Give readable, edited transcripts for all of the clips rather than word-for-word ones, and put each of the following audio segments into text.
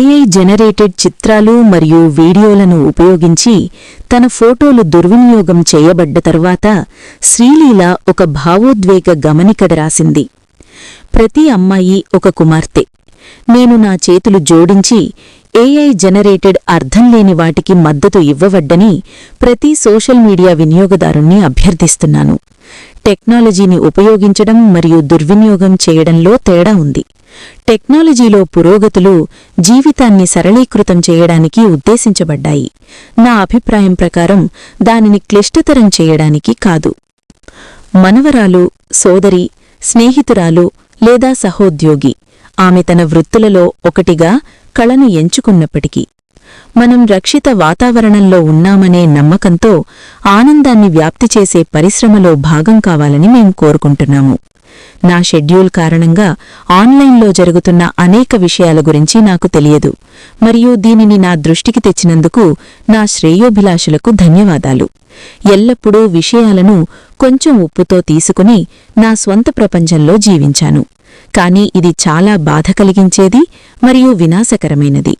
AI generated చిత్రాలు మరియు వీడియోలను ఉపయోగించి తన ఫోటోలు దుర్వినియోగం చేయబడ్డ తరువాత శ్రీలీల ఒక భావోద్వేగ గమనిక రాసింది. ప్రతి అమ్మాయి ఒక కుమార్తె. నేను నా చేతులు జోడించి ఏఐ జనరేటెడ్ అర్థంలేని వాటికి మద్దతు ఇవ్వవడ్డని ప్రతి సోషల్ మీడియా వినియోగదారుణ్ణి అభ్యర్థిస్తున్నాను. టెక్నాలజీని ఉపయోగించడం మరియు దుర్వినియోగం చేయడంలో తేడా ఉంది. టెక్నాలజీలో పురోగతులు జీవితాన్ని సరళీకృతం చేయడానికి ఉద్దేశించబడ్డాయి. నా అభిప్రాయం ప్రకారం దానిని క్లిష్టతరం చేయడానికి కాదు. మనవరాలు, సోదరి, స్నేహితురాలు లేదా సహోద్యోగి ఆమె తన వృత్తులలో ఒకటిగా కళను ఎంచుకున్నప్పటికీ మనం రక్షిత వాతావరణంలో ఉన్నామనే నమ్మకంతో ఆనందాన్ని వ్యాప్తి చేసే పరిశ్రమలో భాగం కావాలని మేం కోరుకుంటున్నాము. నా షెడ్యూల్ కారణంగా ఆన్లైన్లో జరుగుతున్న అనేక విషయాల గురించి నాకు తెలియదు మరియు దీనిని నా దృష్టికి తెచ్చినందుకు నా శ్రేయోభిలాషులకు ధన్యవాదాలు. ఎల్లప్పుడూ విషయాలను కొంచెం ఉప్పుతో తీసుకుని నా స్వంత ప్రపంచంలో జీవించాను. కాని ఇది చాలా బాధ కలిగించేది మరియు వినాశకరమైనది.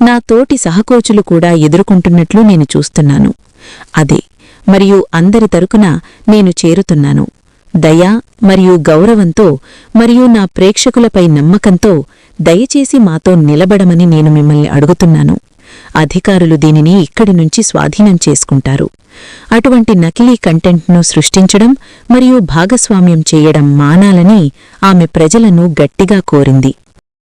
నా తోటి సహకోచులు కూడా ఎదుర్కొంటున్నట్లు నేను చూస్తున్నాను. అదే మరియు అందరి తరపున నేను చేరుతున్నాను. దయ మరియు గౌరవంతో మరియు నా ప్రేక్షకులపై నమ్మకంతో దయచేసి మాతో నిలబడమని నేను మిమ్మల్ని అడుగుతున్నాను. అధికారులు దీనిని ఇక్కడి నుంచి స్వాధీనం చేసుకుంటారు. అటువంటి నకిలీ కంటెంట్ను సృష్టించడం మరియు భాగస్వామ్యం చేయడం మానాలని ఆమె ప్రజలను గట్టిగా కోరింది.